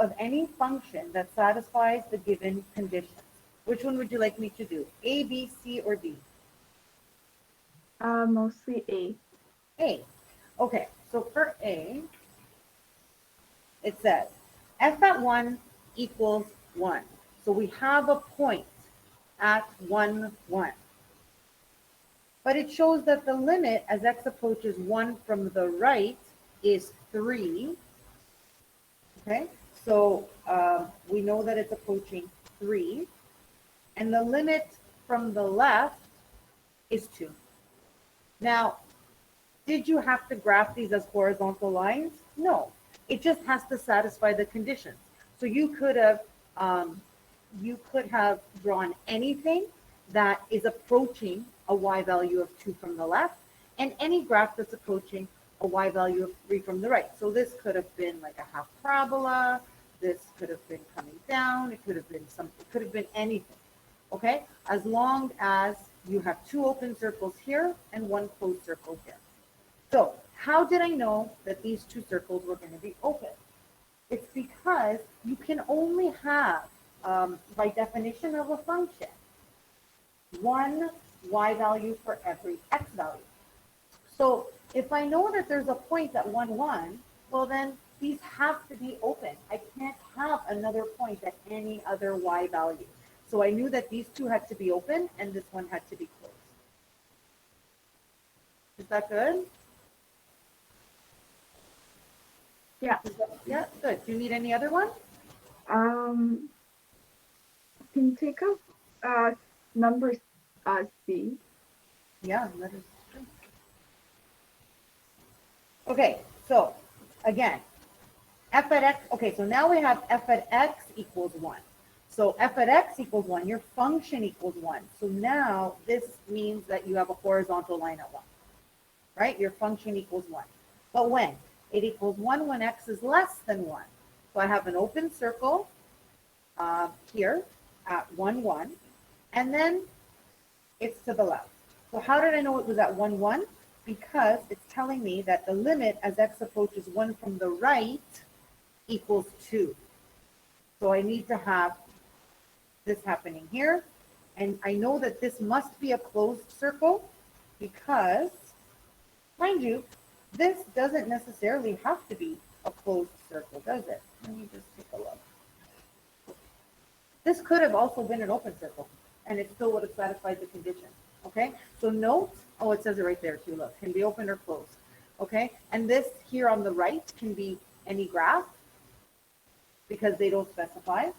of any function that satisfies the given conditions. Which one would you like me to do? A, B, C, or D? Mostly A. A. Okay, so for A, it says f at 1 equals 1. So we have a point at 1, 1. But it shows that the limit as x approaches 1 from the right is 3. Okay, so we know that it's approaching 3. And the limit from the left is 2. Now, did you have to graph these as horizontal lines? No, it just has to satisfy the conditions. So you could have drawn anything that is approaching a y value of 2 from the left, and any graph that's approaching a y value of 3 from the right. So this could have been like a half parabola. This could have been coming down. It could have been something. It could have been anything. Okay, as long as you have 2 open circles here and 1 closed circle here. So how did I know that these 2 circles were going to be open? It's because you can only have, by definition of a function, one y value for every x value. So if I know that there's a point at 1, 1, well then these have to be open. I can't have another point at any other y value. So I knew that these 2 had to be open and this one had to be closed. Is that good? Yeah. Yeah, good. Do you need any other one? Can you take up number C? Yeah, that is true. Okay, so again, f at x, okay, so now we have f at x equals 1. So f at x equals 1, your function equals 1. So now this means that you have a horizontal line at 1, right? Your function equals 1. But when? It equals 1 when x is less than 1. So I have an open circle here at 1, 1, and then it's to the left. So how did I know it was at 1, 1? Because it's telling me that the limit as x approaches 1 from the right equals 2. So I need to have this happening here. And I know that this must be a closed circle because, mind you, this doesn't necessarily have to be a closed circle, does it? Let me just take a look. This could have also been an open circle, and it still would have satisfied the condition. Okay, so note, oh, it says it right there too, look, can be open or closed. Okay, and this here on the right can be any graph because they don't specify.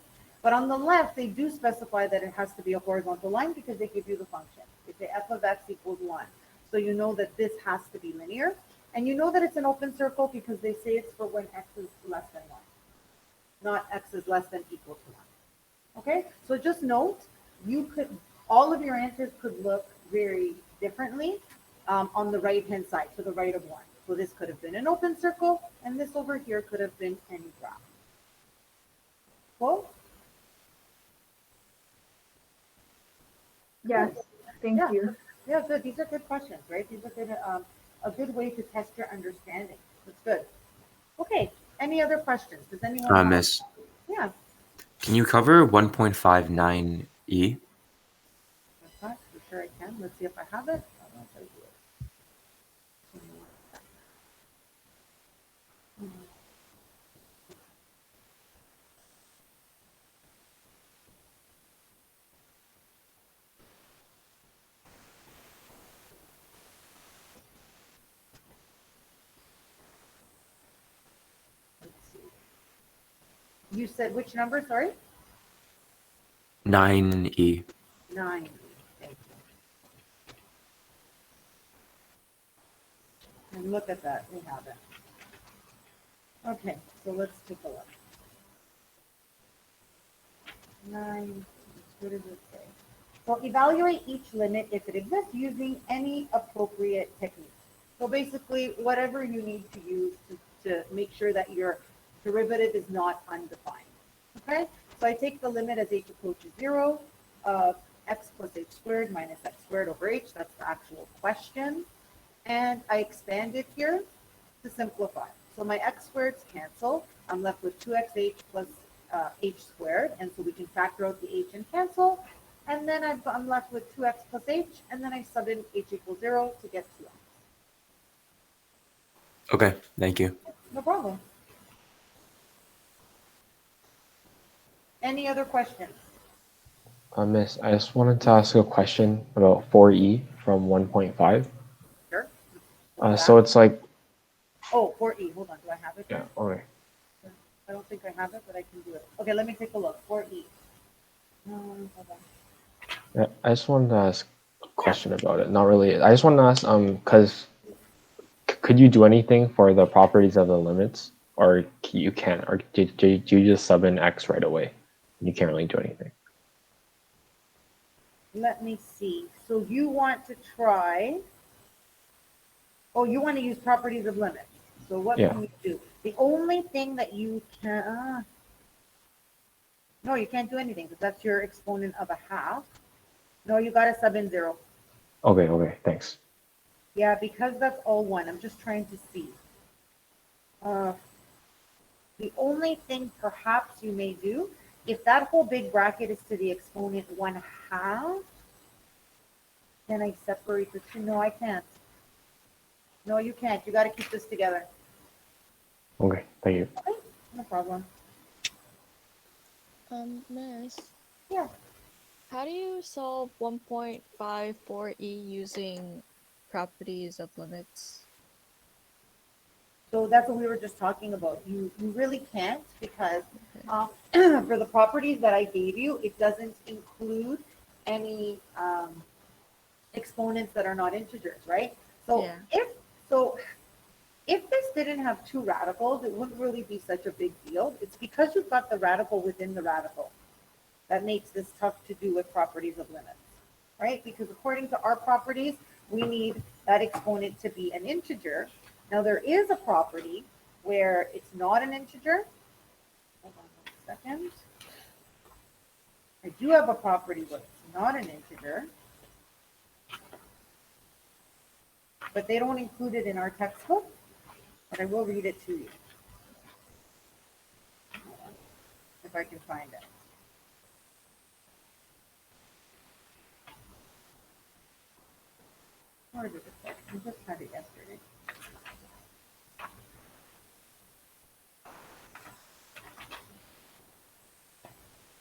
But on the left, they do specify that it has to be a horizontal line because they give you the function. They say f of x equals 1. So you know that this has to be linear. And you know that it's an open circle because they say it's for when x is less than 1, not x is less than equal to 1. Okay, so just note, all of your answers could look very differently on the right-hand side, to the right of 1. So this could have been an open circle, and this over here could have been any graph. Cool? Yes, thank you. Yeah, good. These are good questions, right? These are good, a good way to test your understanding. That's good. Okay, any other questions? Does anyone have? Miss, Yeah. can you cover 1.59e? For sure I can. Let's see if I have it. I don't know if I do it. Let's see. You said which number? Sorry. 9e. 9. Thank you. And look at that. We have it. Okay, so let's take a look. 9. What does it say? So evaluate each limit if it exists using any appropriate technique. So basically, whatever you need to use to make sure that your derivative is not undefined. Okay, so I take the limit as h approaches 0 of x plus h squared minus x squared over h. That's the actual question. And I expand it here to simplify. So my x squareds cancel. I'm left with 2xh plus h squared, and so we can factor out the h and cancel. And then I'm left with 2x plus h, and then I sub in h equals 0 to get 2x. Okay, thank you. No problem. Any other questions? Miss, I just wanted to ask a question about 4e from 1.5. Sure. So it's like, Oh, 4e. Hold on. Do I have it? yeah, okay. I don't think I have it, but I can do it. Okay, let me take a look. 4e. Hold on. Yeah, I just wanted to ask a question about it. Not really. I just wanted to ask, because could you do anything for the properties of the limits, or you can't, or do you just sub in x right away? You can't really do anything. Let me see. So you want to try, oh, you want to use properties of limits. So what Yeah. can you do? The only thing that you can, no, you can't do anything because that's your exponent of a half. No, you got to sub in 0. Okay, thanks. Yeah, because that's all 1. I'm just trying to see. The only thing perhaps you may do, if that whole big bracket is to the exponent 1/2, then I separate the two. No, I can't. No, you can't. You got to keep this together. Okay, thank you. Okay, no problem. Miss, Yeah. how do you solve 1.54e using properties of limits? So that's what we were just talking about. You really can't because for the properties that I gave you, it doesn't include any exponents that are not integers, right? So Yeah. if this didn't have two radicals, it wouldn't really be such a big deal. It's because you've got the radical within the radical that makes this tough to do with properties of limits, right? Because according to our properties, we need that exponent to be an integer. Now there is a property where it's not an integer. Hold on 1 second. I do have a property where it's not an integer, but they don't include it in our textbook, but I will read it to you. Hold on, if I can find it. Where did it go? I just had it yesterday.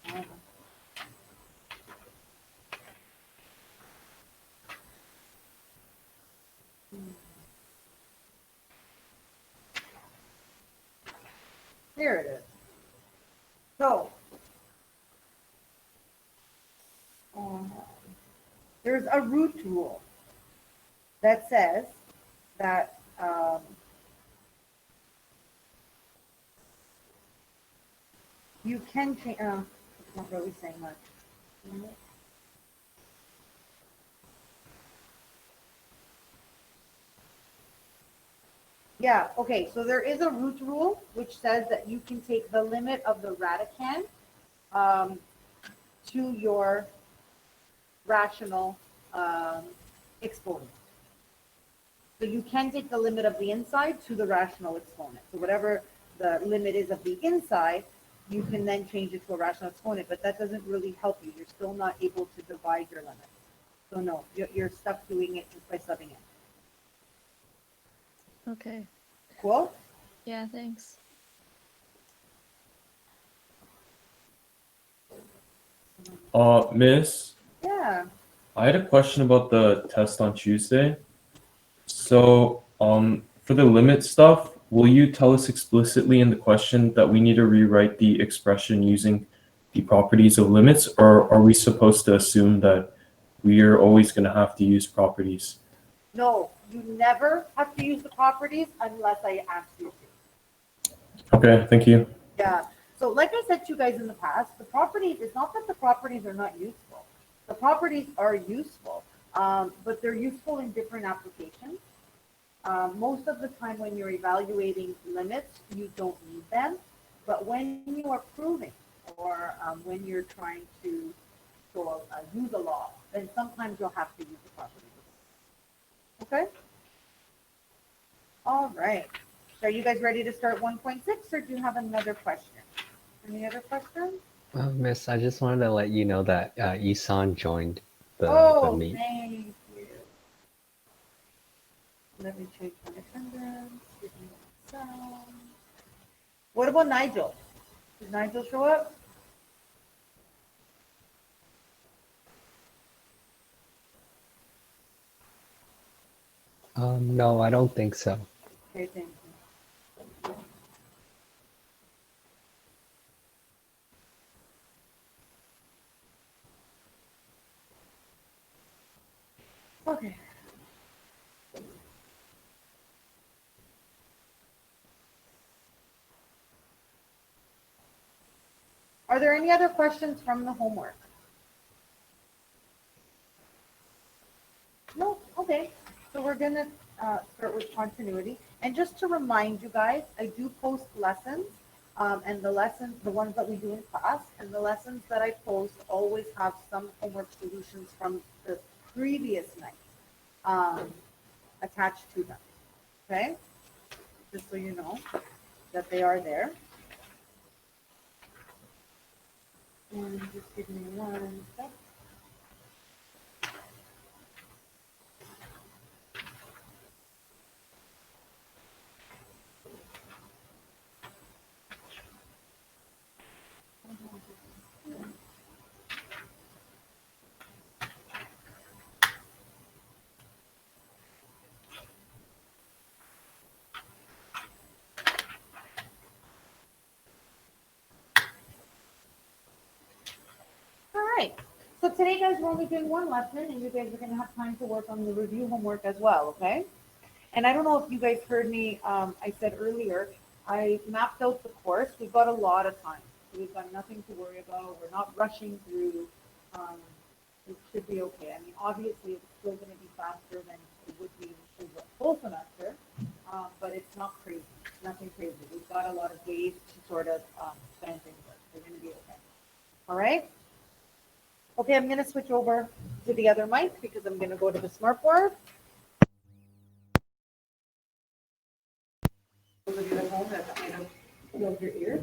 Hold on. Here it is. So, there's a root rule that says that you can change. It's not really saying much. Yeah, okay, so there is a root rule which says that you can take the limit of the radicand to your rational exponent. So you can take the limit of the inside to the rational exponent. So whatever the limit is of the inside, you can then change it to a rational exponent, but that doesn't really help you. You're still not able to divide your limits. So no, you're stuck doing it just by subbing it. Okay. Cool? Yeah, thanks. Miss, Yeah. I had a question about the test on Tuesday. So, for the limit stuff, will you tell us explicitly in the question that we need to rewrite the expression using the properties of limits, or are we supposed to assume that we are always going to have to use properties? No, you never have to use the properties unless I ask you to. Okay, thank you. Yeah. So like I said to you guys in the past, the properties, it's not that the properties are not useful. The properties are useful, but they're useful in different applications. Most of the time when you're evaluating limits, you don't need them. But when you are proving or when you're trying to use a law, then sometimes you'll have to use the properties. Okay? All right. So are you guys ready to start 1.6 or do you have another question? Any other questions? Miss, I just wanted to let you know that Isan joined the Oh, meet. thank you. Let me change my attendance. Give me one sound. What about Nigel? Did Nigel show up? No, I don't think so. Okay, thank you. Okay. Are there any other questions from the homework? No? Okay. So we're gonna start with continuity. And just to remind you guys, I do post lessons, and the lessons, the ones that we do in class, and the lessons that I post always have some homework solutions from the previous night attached to them. Okay? Just so you know that they are there. And just give me one sec. All right. So today, guys, we're only doing one lesson, and you guys are going to have time to work on the review homework as well, okay? And I don't know if you guys heard me, I said earlier, I mapped out the course. We've got a lot of time. So we've got nothing to worry about. We're not rushing through. It should be okay. I mean, obviously, it's still going to be faster than it would be in the full semester, but it's not crazy. It's nothing crazy. We've got a lot of days to sort of spend things with. We're going to be okay. All right? Okay, I'm going to switch over to the other mic because I'm going to go to the smartboard. Those of you at home that might have filled your ears.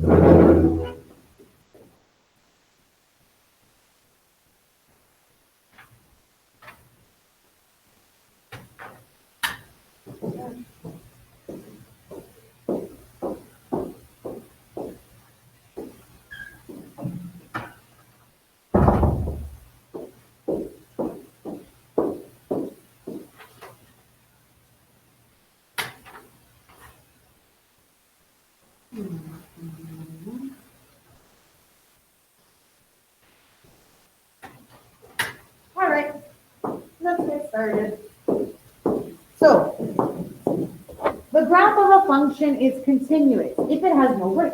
All right, let's get started. So, the graph of a function is continuous if it has no break.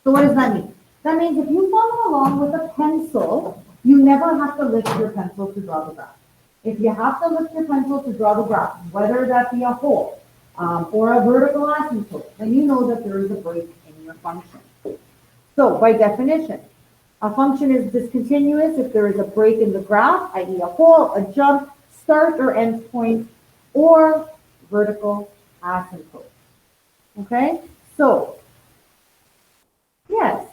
So what does that mean? That means if you follow along with a pencil, you never have to lift your pencil to draw the graph. If you have to lift your pencil to draw the graph, whether that be a hole or a vertical asymptote, then you know that there is a break in your function. So by definition, a function is discontinuous if there is a break in the graph, i.e. a hole, a jump, start or end point, or vertical asymptote. Okay? So, yes.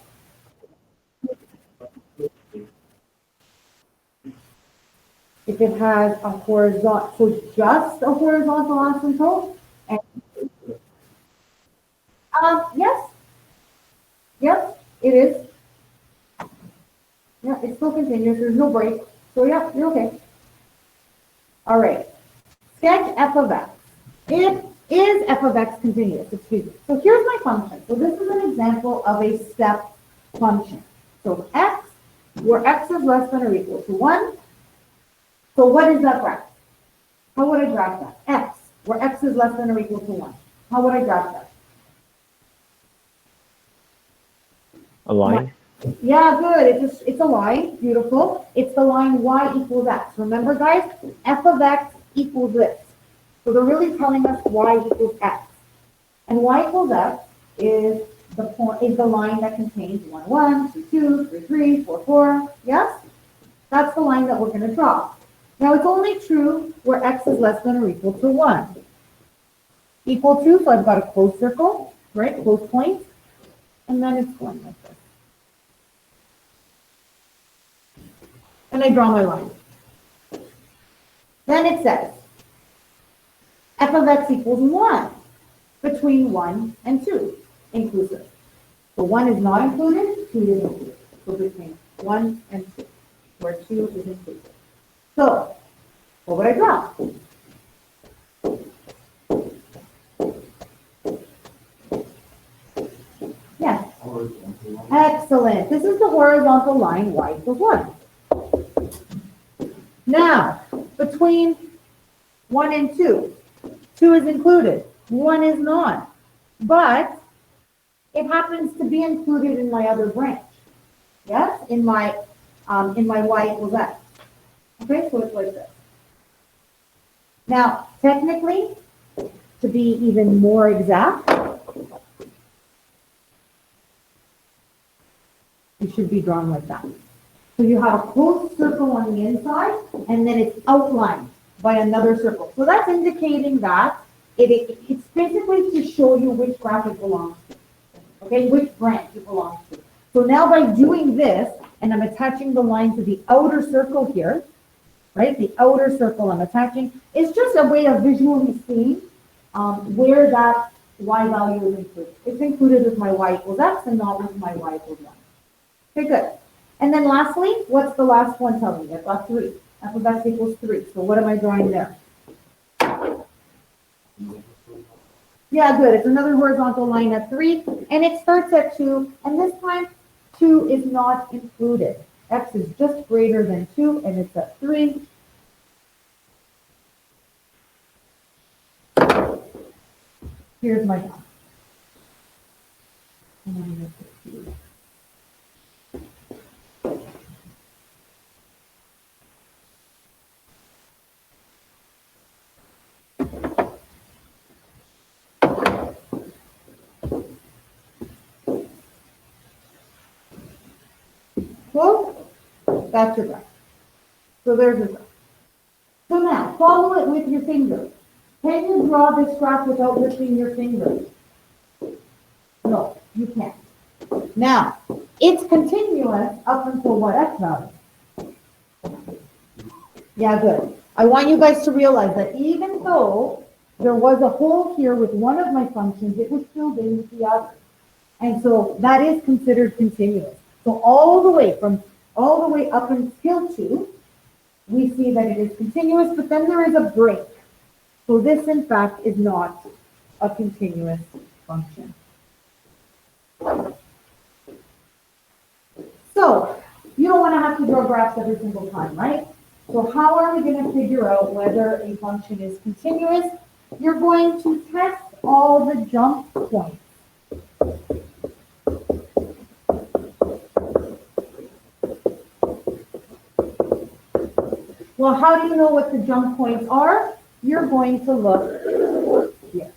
If it has a horizontal, so just a horizontal asymptote, and yes, yes, it is. Yeah, it's still continuous. There's no break. So yeah, you're okay. All right. Sketch f of x. It is f of x continuous. Excuse me. So here's my function. So this is an example of a step function. So x, where x is less than or equal to 1. So what is that graph? How would I graph that? X, where x is less than or equal to 1. How would I graph that? A line? Yeah, good. It's a line. Beautiful. It's the line y equals x. Remember, guys, f of x equals this. So they're really telling us y equals x. And y equals x is the line that contains 1, 1, 2, 2, 3, 3, 4, 4. Yes? That's the line that we're going to draw. Now, it's only true where x is less than or equal to 1. equal to, so I've got a closed circle, right, closed point, and then it's going like this. And I draw my line. Then it says, f of x equals 1 between 1 and 2, inclusive. So 1 is not included, 2 is included. So between 1 and 2, where 2 is inclusive. So, what would I draw? Yes. Excellent. This is the horizontal line y equals 1. Now, between 1 and 2, 2 is included, 1 is not. But it happens to be included in my other branch. Yes, in my y equals x. Okay, so it's like this. Now, technically, to be even more exact, it should be drawn like that. So you have a closed circle on the inside, and then it's outlined by another circle. So that's indicating that it's basically to show you which graph it belongs to. Okay, which branch it belongs to. So now by doing this, and I'm attaching the line to the outer circle here, right? The outer circle I'm attaching is just a way of visually seeing where that y value is included. It's included with my y equals x and not with my y equals 1. Okay, good. And then lastly, what's the last one telling me? I've got 3. F of x equals 3. So what am I drawing there? Yeah, good. It's another horizontal line at 3, and it starts at 2, and this time 2 is not included. X is just greater than 2, and it's at 3. Here's my graph. And I'm gonna put 2. Cool? That's your graph. So there's your graph. So now, follow it with your finger. Can you draw this graph without lifting your finger? No, you can't. Now, it's continuous up until what x value? Yeah, good. I want you guys to realize that even though there was a hole here with one of my functions, it was filled in with the other. And so that is considered continuous. So all the way up until 2, we see that it is continuous, but then there is a break. So this, in fact, is not a continuous function. So you don't want to have to draw graphs every single time, right? So how are we going to figure out whether a function is continuous? You're going to test all the jump points. Well, how do you know what the jump points are? You're going to look here.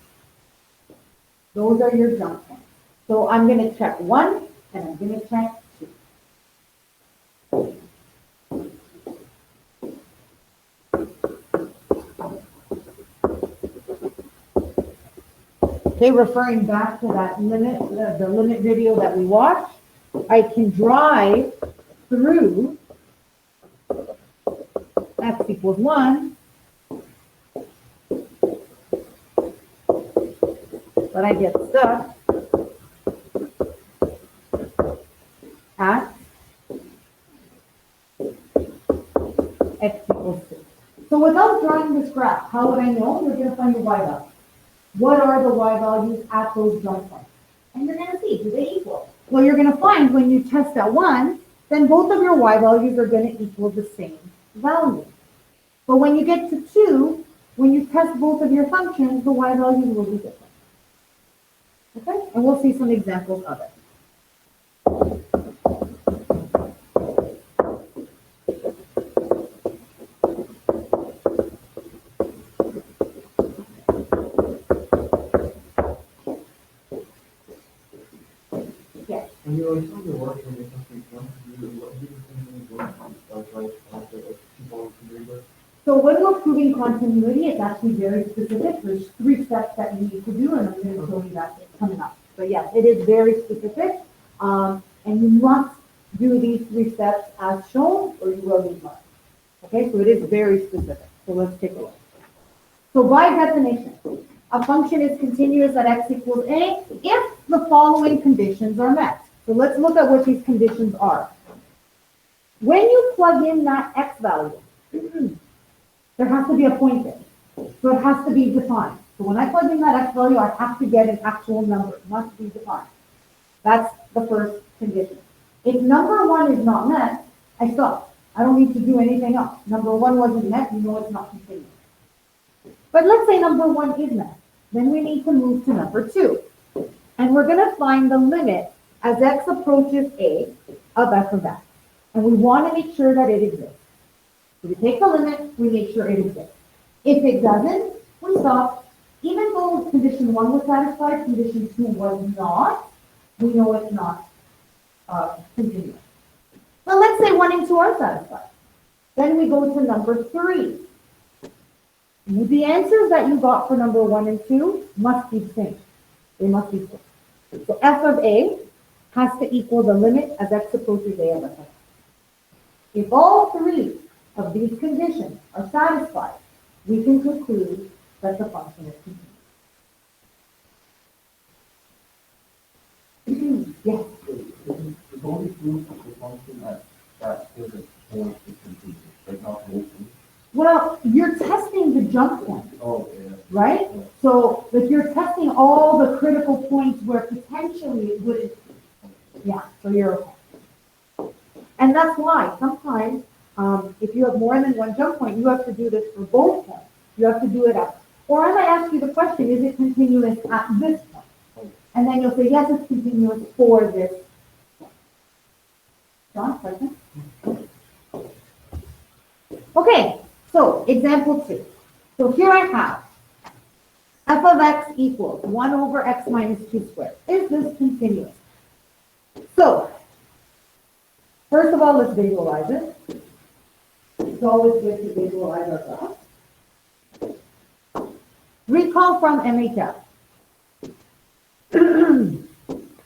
Those are your jump points. So I'm going to check 1 and I'm going to check 2. Okay, referring back to that limit, the limit video that we watched, I can drive through x equals 1, but I get stuck at x equals 2. So without drawing this graph, how would I know? You're going to find the y value. What are the y values at those jump points? And you're going to see, do they equal? Well, you're going to find when you test at 1, then both of your y values are going to equal the same value. But when you get to 2, when you test both of your functions, the y values will be different. Okay? And we'll see some examples of it. Yes. When you're trying to work on your country, what do you think you're going to do? Like have to keep on doing this? So when we're proving continuity, it's actually very specific. There's 3 steps that you need to do, and I'm going to show you that coming up. But yes, it is very specific, and you must do these 3 steps as shown, or you will lose marks. Okay, so it is very specific. So let's take a look. So by definition, a function is continuous at x equals a if the following conditions are met. So let's look at what these conditions are. When you plug in that x value, there has to be a point there. So it has to be defined. So when I plug in that x value, I have to get an actual number. It must be defined. That's the first condition. If number 1 is not met, I stop. I don't need to do anything else. Number 1 wasn't met, you know it's not continuous. But let's say number 1 is met. Then we need to move to number 2. And we're going to find the limit as x approaches a of f of x. And we want to make sure that it exists. So we take the limit, we make sure it exists. If it doesn't, we stop. Even though condition 1 was satisfied, condition 2 was not, we know it's not continuous. Well, let's say 1 and 2 are satisfied. Then we go to number 3. The answers that you got for number 1 and 2 must be the same. They must be the same. So f of a has to equal the limit as x approaches a of f of x. If all 3 of these conditions are satisfied, we can conclude that the function is continuous. Yes. The only proof of the function that is a point is continuous, but not open. Well, you're testing the jump point, Oh, yeah. right? So if you're testing all the critical points where potentially it wouldn't, yeah, so you're okay. And that's why sometimes if you have more than one jump point, you have to do this for both points. You have to do it at, or I might ask you the question, is it continuous at this point? And then you'll say, yes, it's continuous for this point. John, question? Okay, so example 2. So here I have f of x equals 1 over x minus 2 squared. Is this continuous? So, first of all, let's visualize it. It's always good to visualize our graph. Recall from MHF.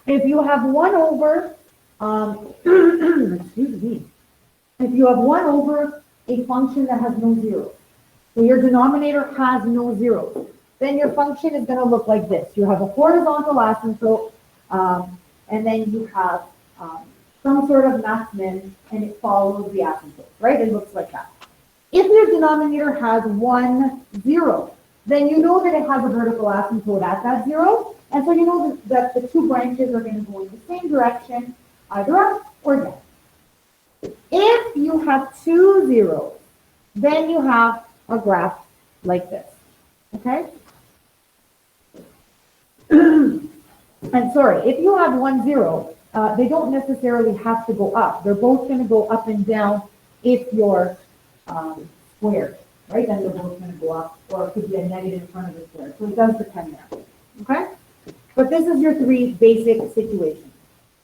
If you have 1 over, excuse me, if you have 1 over a function that has no zeros, so your denominator has no zeros, then your function is going to look like this. You have a horizontal asymptote, and then you have some sort of max min, and it follows the asymptote, right? It looks like that. If your denominator has 1, 0, then you know that it has a vertical asymptote at that 0, and so you know that the 2 branches are going to go in the same direction, either up or down. If you have 2 zeros, then you have a graph like this, okay? And sorry, if you have 1, 0, they don't necessarily have to go up. They're both going to go up and down if you're squared, right? Then they're both going to go up, or it could be a negative in front of the square. So it does depend there, okay? But this is your 3 basic situations,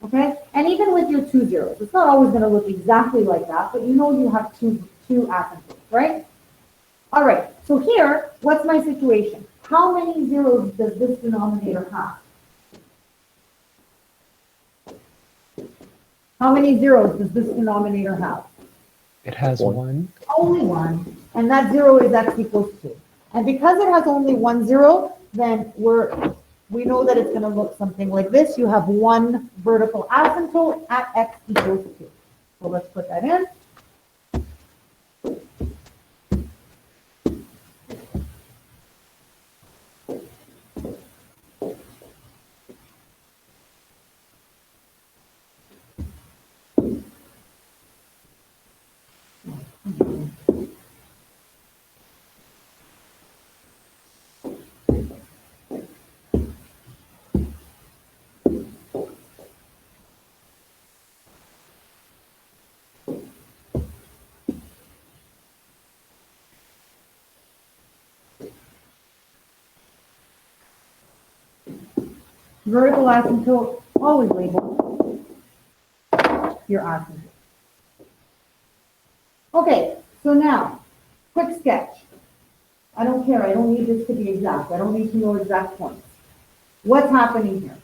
okay? And even with your 2 zeros, it's not always going to look exactly like that, but you know you have two asymptotes, right? All right, so here, what's my situation? How many zeros does this denominator have? How many zeros does this denominator have? It has 1. Only 1, and that 0 is x equals 2. And because it has only 1 0, then we know that it's going to look something like this. You have 1 vertical asymptote at x equals 2. So let's put that in. Vertical asymptote, always label your asymptote. Okay, so now, quick sketch. I don't care, I don't need this to be exact, I don't need to know exact points. What's happening here?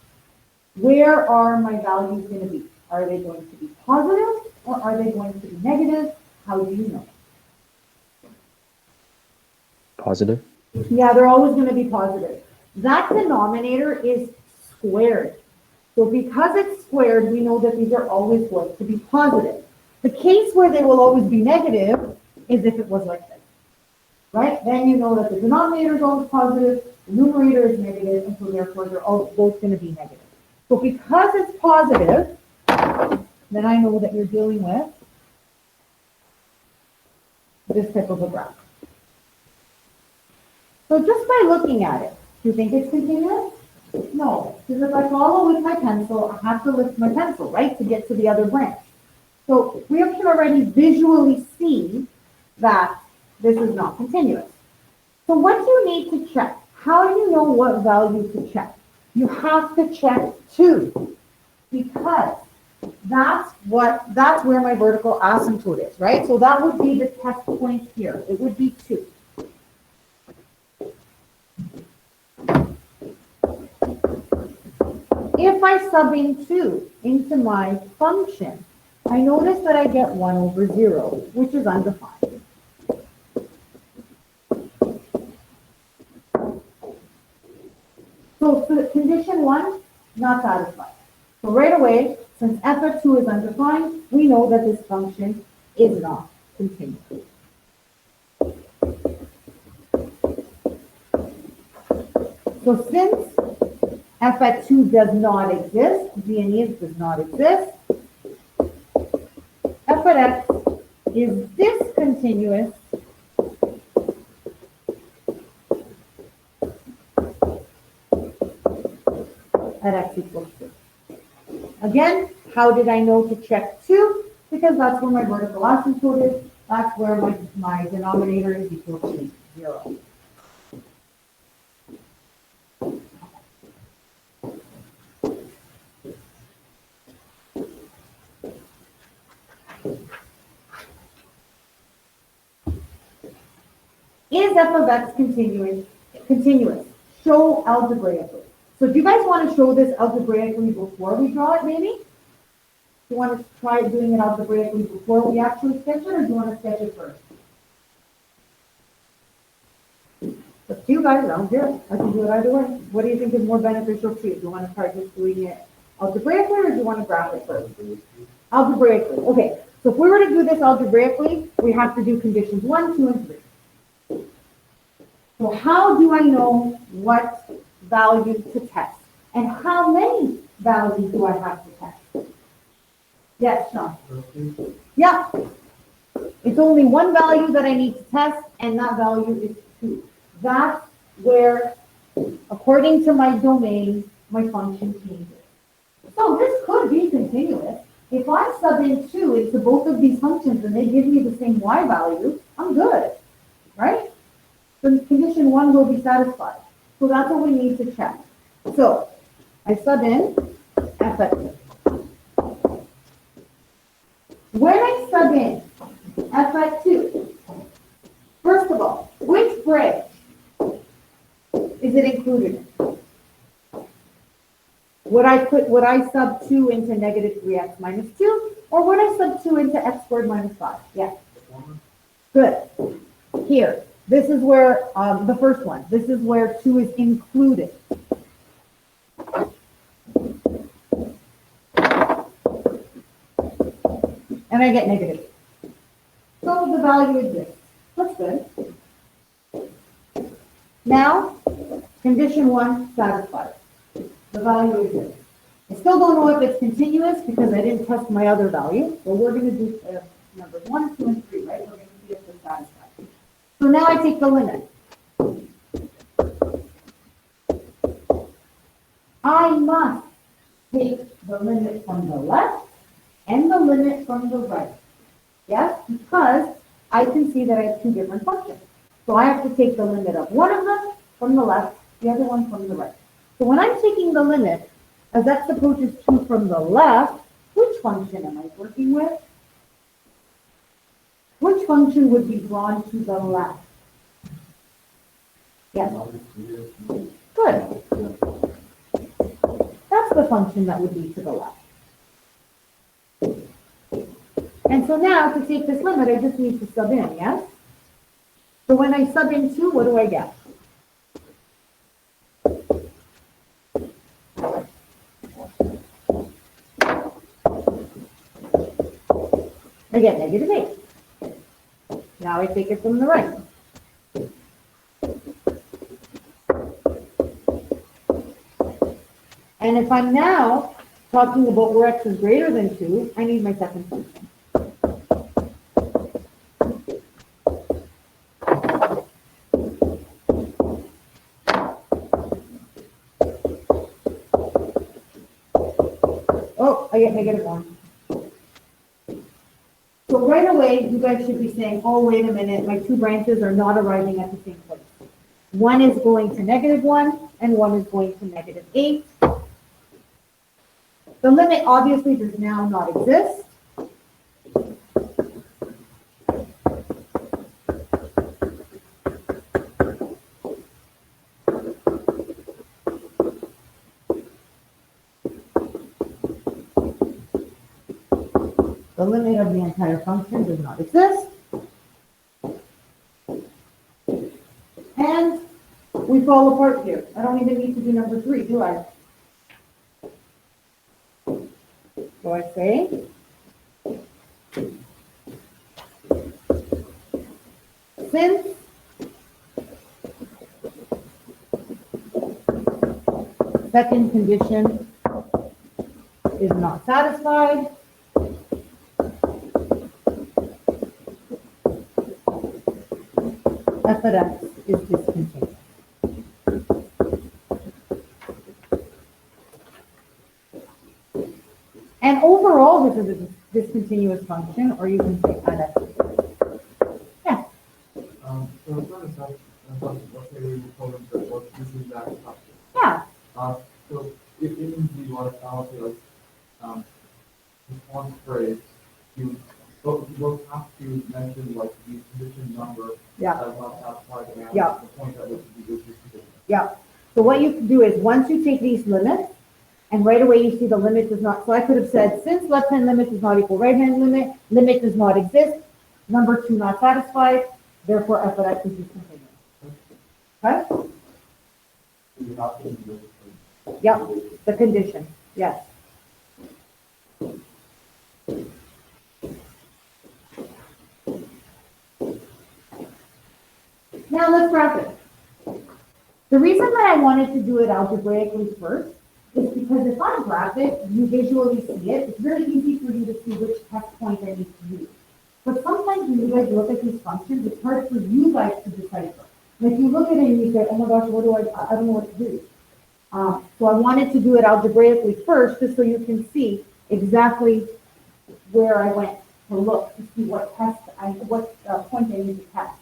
Where are my values gonna be? Are they going to be positive or are they going to be negative? How do you know? Positive. Yeah, they're always gonna be positive. That denominator is squared. So because it's squared, we know that these are always going to be positive. The case where they will always be negative is if it was like this, right? Then you know that the denominator is always positive, the numerator is negative, and so therefore they're all both gonna be negative. So because it's positive, then I know that you're dealing with this type of a graph. So just by looking at it, do you think it's continuous? No, because if I follow with my pencil, I have to lift my pencil, right, to get to the other branch. So we can already visually see that this is not continuous. So what do you need to check? How do you know what value to check? You have to check 2, because that's where my vertical asymptote is, right? So that would be the test point here. It would be 2. If I sub in 2 into my function, I notice that I get 1 over 0, which is undefined. So for condition 1, not satisfied. So right away, since f of 2 is undefined, we know that this function is not continuous. So since f at 2 does not exist, g and e does not exist, f at x is discontinuous at x equals 2. Again, how did I know to check 2? Because that's where my vertical asymptote is. That's where my denominator is equal to 0. Is f of x continuous? Show algebraically. So do you guys want to show this algebraically before we draw it, maybe? Do you want to try doing it algebraically before we actually sketch it, or do you want to sketch it first? But you guys, I don't care. I can do it either way. What do you think is more beneficial to you? Do you want to try just doing it algebraically, or do you want to graph it first? Algebraically. Okay. So if we were to do this algebraically, we have to do conditions 1, 2, and 3. So how do I know what value to test? And how many values do I have to test? Yes, Sean? Yeah. It's only one value that I need to test, and that value is 2. That's where, according to my domain, my function changes. So this could be continuous. If I sub in 2 into both of these functions and they give me the same y value, I'm good, right? So condition 1 will be satisfied. So that's what we need to check. So I sub in f at 2. When I sub in f at 2, first of all, which branch is it included in? Would I sub 2 into negative 3x minus 2, or would I sub 2 into x squared minus 5? Yeah. Good. Here. This is where, the first one, this is where 2 is included. And I get negative. So the value is this. That's good. Now, condition 1 satisfied. The value is this. I still don't know if it's continuous because I didn't test my other value, but we're going to do numbers 1, 2, and 3, right? We're going to see if it's satisfied. So now I take the limit. I must take the limit from the left and the limit from the right. Yes, because I can see that I have 2 different functions. So I have to take the limit of one of them from the left, the other one from the right. So when I'm taking the limit, as x approaches 2 from the left, which function am I working with? Which function would be drawn to the left. Yes, good. That's the function that would be to the left. And so now to take this limit, I just need to sub in, yes? So when I sub in 2, what do I get? I get -8. Now I take it from the right. And if I'm now talking about where x is greater than 2, I need my second function. Oh, I get -1. So right away, you guys should be saying, oh, wait a minute, my two branches are not arriving at the same place. One is going to -1 and one is going to -8. The limit obviously does now not exist. The limit of the entire function does not exist. And we fall apart here. I don't even need to do number 3, do I? So I say, since second condition is not satisfied, f of x is discontinuous. And overall, this is a discontinuous function, or you can say unaffected. Yeah. So it's not a self, let's say we told them that what this is that stuff. Yeah. So if in the you want to allocate like response phrase, you don't have to mention like the condition number Yeah. does not satisfy the man. Yeah. The point at which you do this. Yeah. So what you can do is once you take these limits, and right away you see the limit does not, so I could have said, since left-hand limit does not equal right-hand limit, limit does not exist, number 2 not satisfied, therefore f of x is discontinuous. Okay? You have to do this. Yep, the condition, yes. Now let's graph it. The reason that I wanted to do it algebraically first is because if I graph it, you visually see it, it's very easy for you to see which test point I need to use. But sometimes when you guys look at these functions, it's hard for you guys to decipher. And if you look at it and you say, oh my gosh, what do I don't know what to do. So I wanted to do it algebraically first, just so you can see exactly where I went to look to see what point I need to test.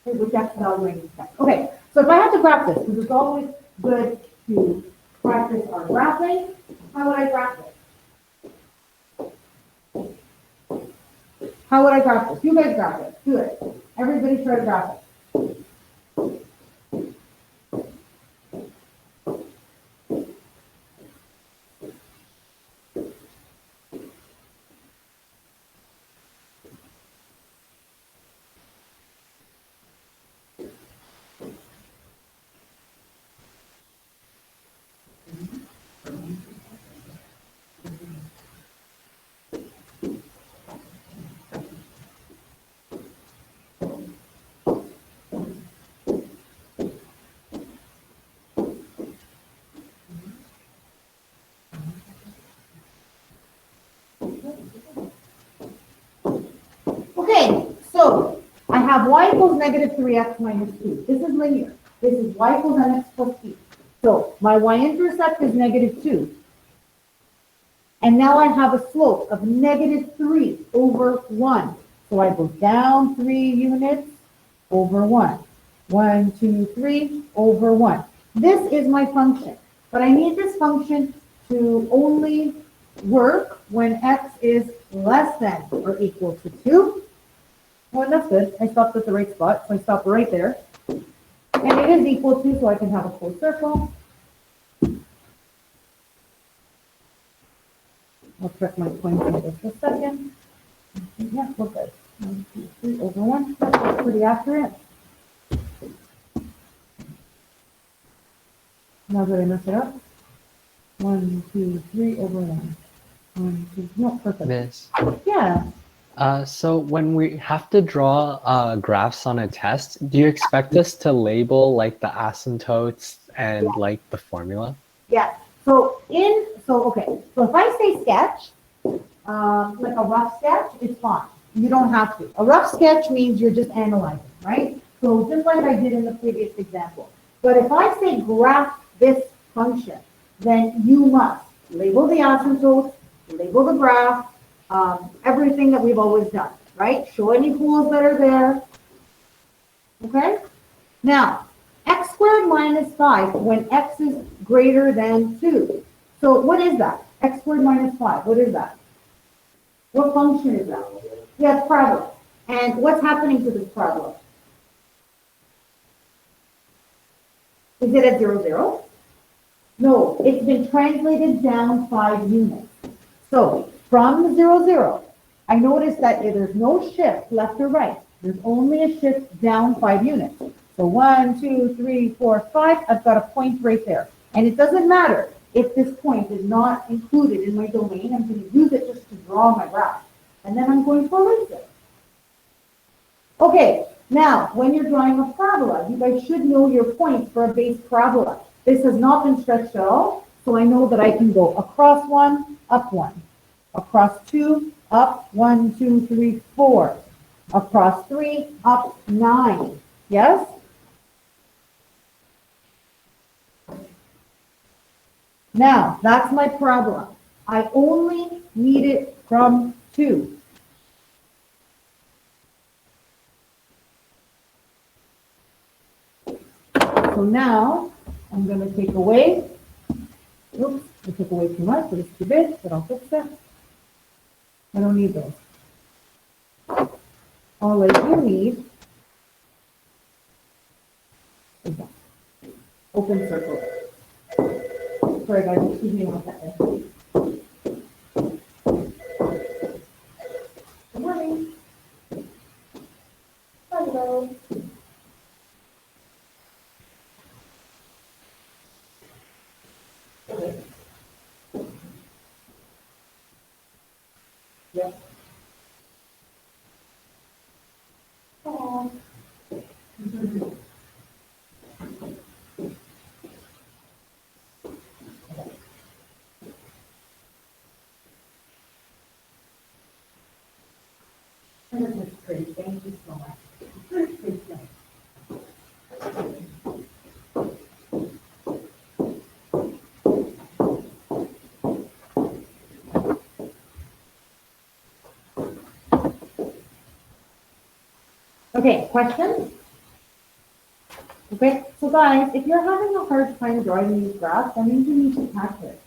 Okay, which x value I need to test. Okay, so if I had to graph this, because it's always good to practice our graphing, how would I graph it? How would I graph this? You guys graph it. Do it. Everybody try to graph it. Okay, so I have y equals -3x minus 2. This is linear. This is y equals mx plus b. So my y-intercept is -2. And now I have a slope of -3 over 1. So I go down 3 units over 1. 1, 2, 3 over 1. This is my function. But I need this function to only work when x is less than or equal to 2. Well, that's good. I stopped at the right spot, so I stopped right there. And it is equal to, so I can have a closed circle. I'll check my points in just a second. Yeah, we're good. 1, 2, 3 over 1. That's pretty accurate. Now that I mess it up. 1, 2, 3 over 1. 1, 2, no, perfect. Miss. Yeah. So when we have to draw graphs on a test, do you expect us to label like the asymptotes and like the formula? Yeah. So okay. So if I say sketch, like a rough sketch, it's fine. You don't have to. A rough sketch means you're just analyzing, right? So just like I did in the previous example. But if I say graph this function, then you must label the asymptotes, label the graph, everything that we've always done, right? Show any pools that are there. Okay? Now, x squared minus 5 when x is greater than 2. So what is that? X squared minus 5, what is that? What function is that? Yeah, it's parabola. And what's happening to this parabola? Is it at 0, 0? No, it's been translated down 5 units. So from 0, 0, I noticed that there's no shift left or right. There's only a shift down 5 units. So 1, 2, 3, 4, 5, I've got a point right there. And it doesn't matter if this point is not included in my domain. I'm going to use it just to draw my graph. And then I'm going to erase it. Okay, now when you're drawing a parabola, you guys should know your points for a base parabola. This has not been stretched at all, so I know that I can go across 1, up 1. Across 2, up 1, 2, 3, 4. Across 3, up 9. Yes? Now, that's my parabola. I only need it from 2. So now, I'm going to take away, oops, I took away too much, but it's too big, but I'll fix it. I don't need those. All I do need is that. Open circle. Sorry guys, excuse me one second. Good morning. Hello. Okay. Yep. Oh. This is pretty. Thank you so much. Pretty thing. Okay, questions? Okay, so guys, if you're having a hard time drawing these graphs, that means you need to practice.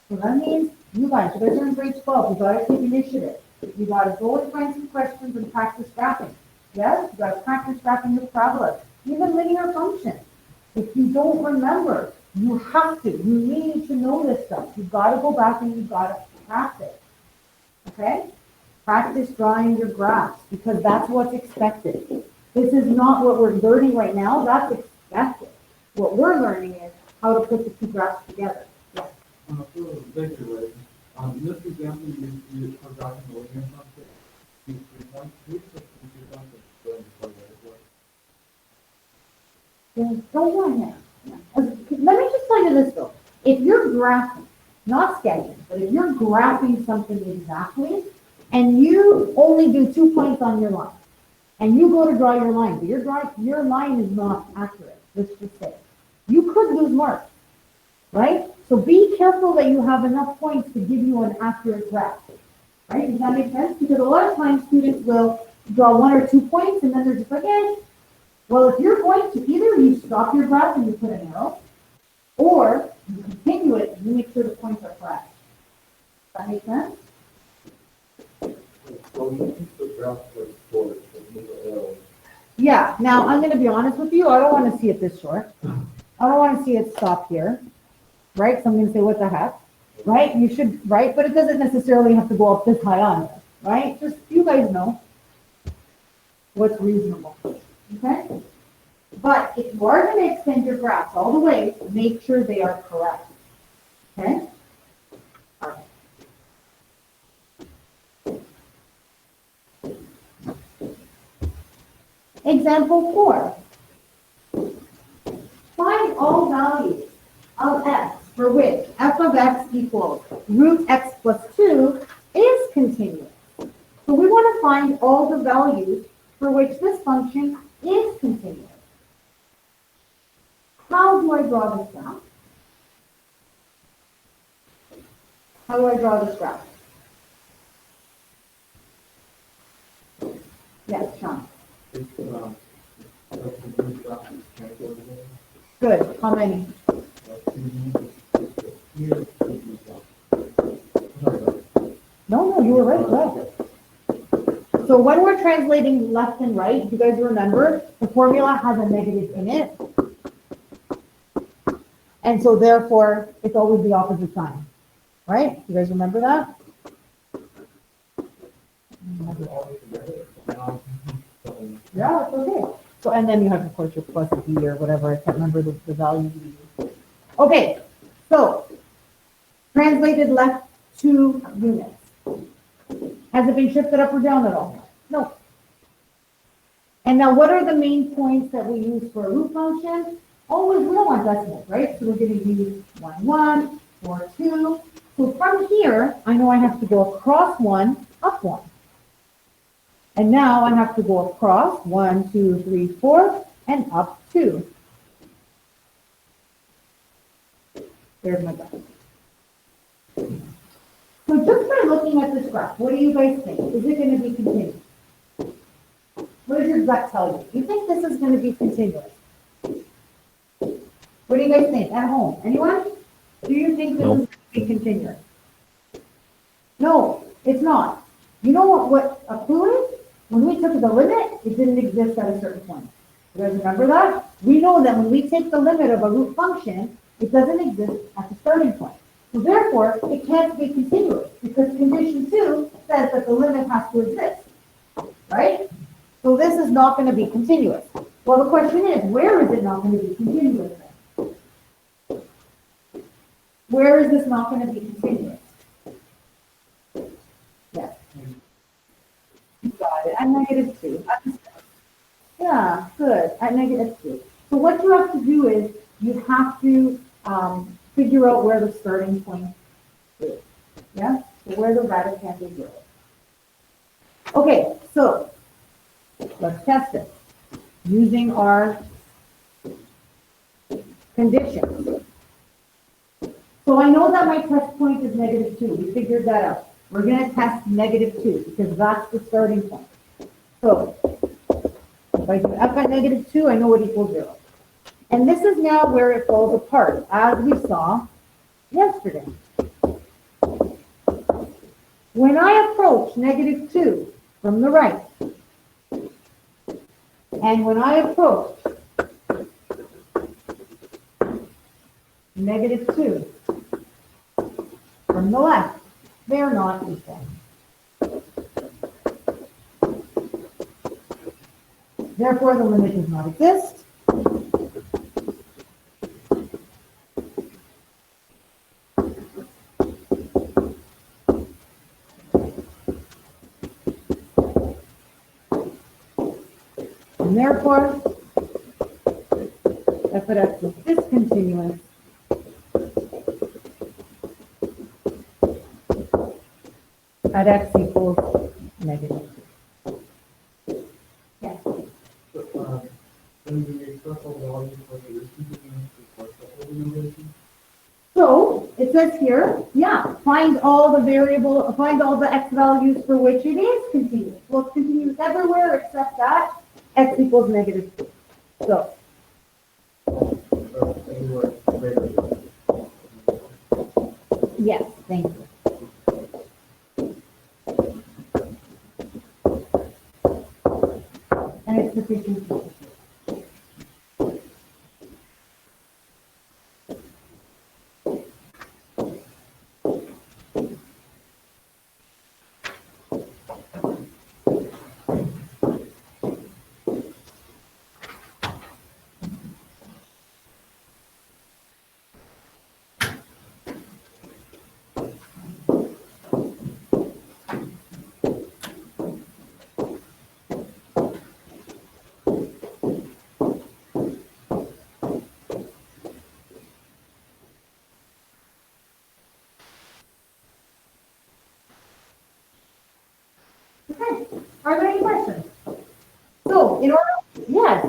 So that means you guys are in grade 12, you gotta take initiative. You gotta go and find some questions and practice graphing. Yes, you gotta practice graphing with parabolas, even linear functions. If you don't remember, you have to, you need to know this stuff. You've gotta go back and you've gotta practice. Okay? Practice drawing your graphs because that's what's expected. This is not what we're learning right now, that's expected. What we're learning is how to put the two graphs together. Yes. Basically, in this example, you forgot the linear function. You want to use the linear function going forward. Don't want him. Let me just tell you this though. If you're graphing, not sketching, but if you're graphing something exactly, and you only do 2 points on your line, and you go to draw your line, but your line is not accurate, let's just say, you could lose marks, right? So be careful that you have enough points to give you an accurate graph, right? Does that make sense? Because a lot of times students will draw 1 or 2 points, and then they're just like, eh. Well, if you're going to, either you stop your graph and you put an arrow, or you continue it and you make sure the points are correct. Does that make sense? So you use the graph for storage. Yeah, now I'm gonna be honest with you, I don't wanna see it this short. I don't wanna see it stop here, right? So I'm gonna say, what the heck, right? You should, right? But it doesn't necessarily have to go up this high on there, right? Just, you guys know what's reasonable, okay? But if you are gonna extend your graphs all the way, make sure they are correct, okay? All right. Example 4. Find all values of x for which f of x equals root x plus 2 is continuous. So we want to find all the values for which this function is continuous. How do I draw this graph? How do I draw this graph? Yes, Sean. Good. How many? No, you were right. Right. So when we're translating left and right, if you guys remember, the formula has a negative in it. And so therefore, it's always the opposite sign. Right? You guys remember that? Yeah, it's okay. So, and then you have, of course, your plus B or whatever. I can't remember the value you use. Okay, so translated left 2 units. Has it been shifted up or down at all? No. And now what are the main points that we use for a root function? Always, we don't want decimals, right? So we're going to use 1, 1, 4, 2. So from here, I know I have to go across 1, up 1. And now I have to go across 1, 2, 3, 4, and up 2. There's my graph. So just by looking at this graph, what do you guys think? Is it going to be continuous? What does your gut tell you? You think this is going to be continuous? What do you guys think at home? Anyone? Do you think this is going to be continuous? No, it's not. You know what a clue is? When we took the limit, it didn't exist at a certain point. You guys remember that? We know that when we take the limit of a root function, it doesn't exist at the starting point. So therefore, it can't be continuous because condition 2 says that the limit has to exist, right? So this is not going to be continuous. Well, the question is, where is it not going to be continuous then? Where is this not going to be continuous? Yes. Got it. At -2. Yeah, good. At -2. So what you have to do is you have to figure out where the starting point is. Yeah? So where the radicand is 0. Okay, so let's test it using our conditions. So I know that my test point is -2. We figured that out. We're going to test -2 because that's the starting point. So if I do f at -2, I know it equals 0. And this is now where it falls apart, as we saw yesterday. When I approach -2 from the right, and when I approach -2 from the left, they're not equal. Therefore, the limit does not exist. And therefore, f of x is discontinuous at x equals -2. Yes. Then the expressable value for the discontinuous is what the elimination. So it says here, yeah, find all the x values for which it is continuous. Well, it's continuous everywhere except that x equals -2. So, Anywhere greater than. yes, thank you. and it's sufficient. Okay, are there any questions? So, in order, yes.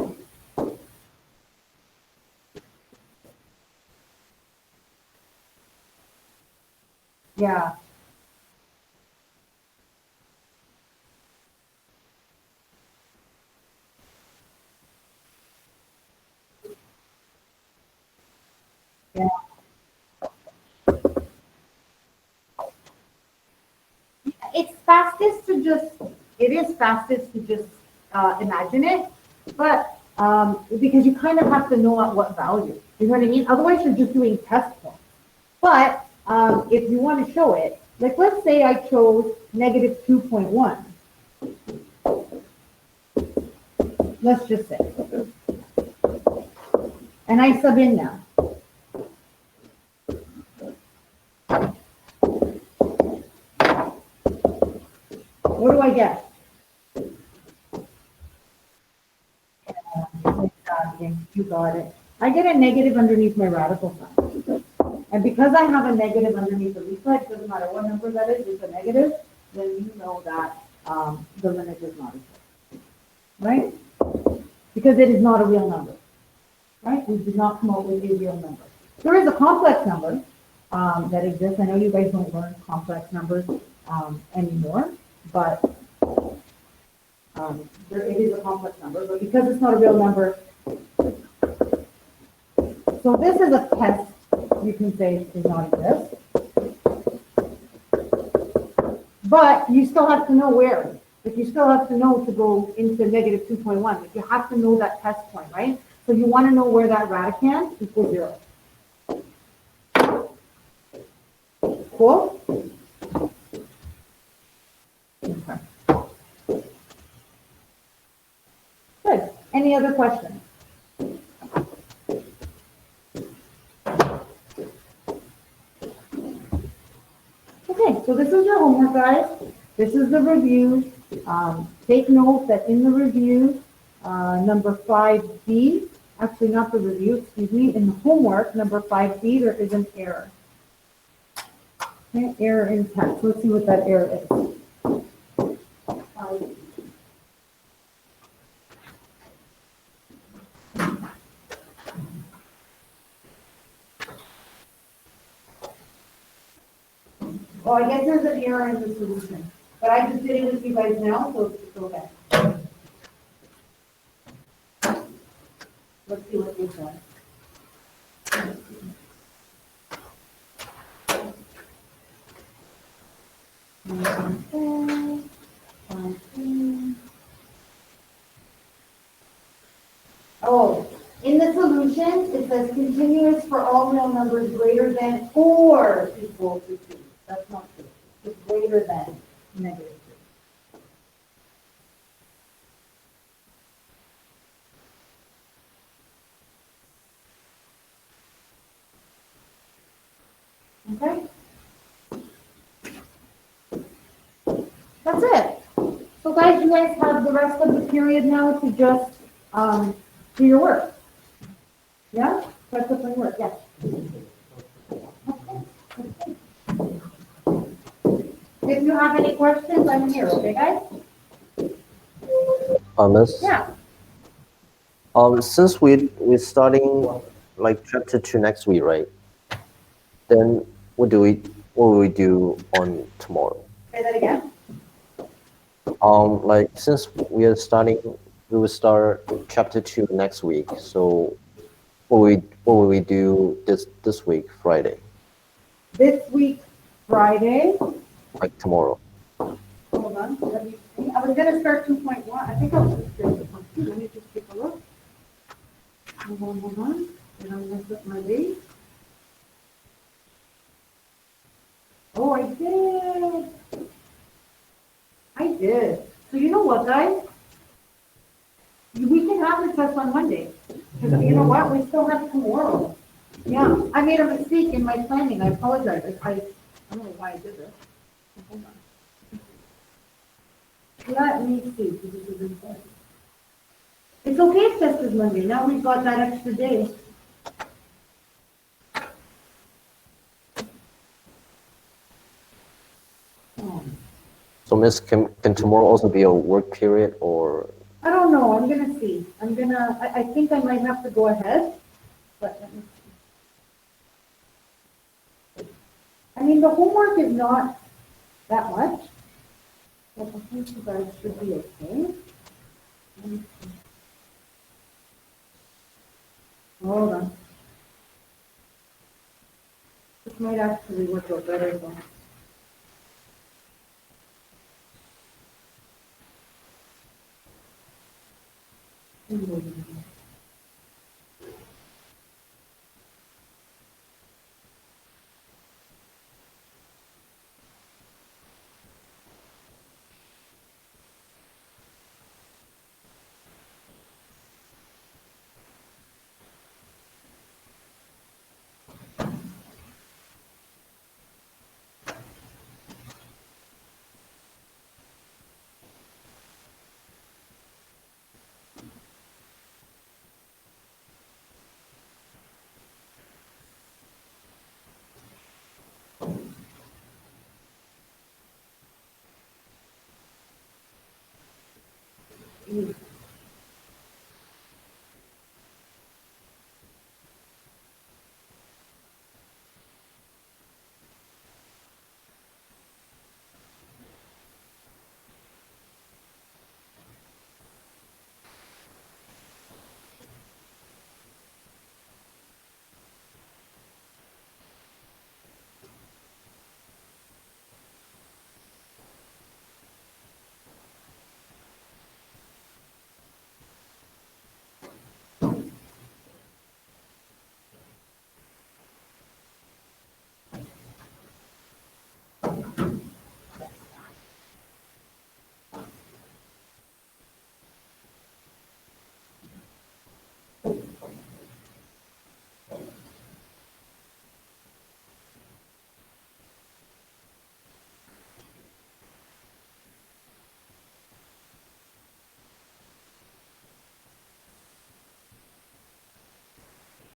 Yeah. Yeah. It's fastest to just, it is fastest to just imagine it, but because you kind of have to know at what value, you know what I mean? Otherwise, you're just doing test points. But if you want to show it, like let's say I chose negative 2.1. Let's just say. And I sub in now. What do I get? You got it. I get a negative underneath my radical sign. And because I have a negative underneath the leaf side, doesn't matter what number that is, it's a negative, then you know that the limit is not equal. Right? Because it is not a real number. Right? We did not come up with a real number. There is a complex number that exists. I know you guys don't learn complex numbers anymore, but it is a complex number. But because it's not a real number, so this is a test, you can say does not exist. But you still have to know where. If you still have to know to go into negative 2.1, if you have to know that test point, right? So you want to know where that radicand equals 0. Cool? Okay. Good. Any other questions? Okay, so this is your homework, guys. This is the review. Take note that in the review, number 5B, actually not the review, excuse me, in the homework, number 5B, there is an error. Okay, error in text. Let's see what that error is. Oh, I guess there's an error in the solution, but I just did it with you guys now, so it's okay. Let's see what this one. Oh, in the solution, it says continuous for all real numbers greater than or equal to 2. That's not true. It's greater than negative 2. Okay? That's it. So guys, you guys have the rest of the period now to just do your work. Yeah? That's the plain work, yes. Okay. If you have any questions, I'm here, okay guys? Miss? Yeah. Since we're starting like chapter 2 next week, right? Then what will we do on tomorrow? Say that again. Like since we will start chapter 2 next week. So what will we do this week, Friday? This week, Friday. Like tomorrow. Hold on. Let me see. I was gonna start 2.1. I think I was just doing 2.1. Let me just take a look. Hold on. Did I mess up my date? Oh, I did. I did. So you know what, guys? We can have the test on Monday. Because you know what? We still have tomorrow. Yeah, I made a mistake in my planning. I apologize. I don't know why I did this. Hold on. Let me see. It's okay if test is Monday. Now we've got that extra day. Oh, So, Miss, can tomorrow also be a work period or? I don't know. I'm gonna see. I think I might have to go ahead. But let me see. I mean, the homework is not that much. So I think you guys should be okay. Let me see. Hold on. This might actually work out better though. Mm.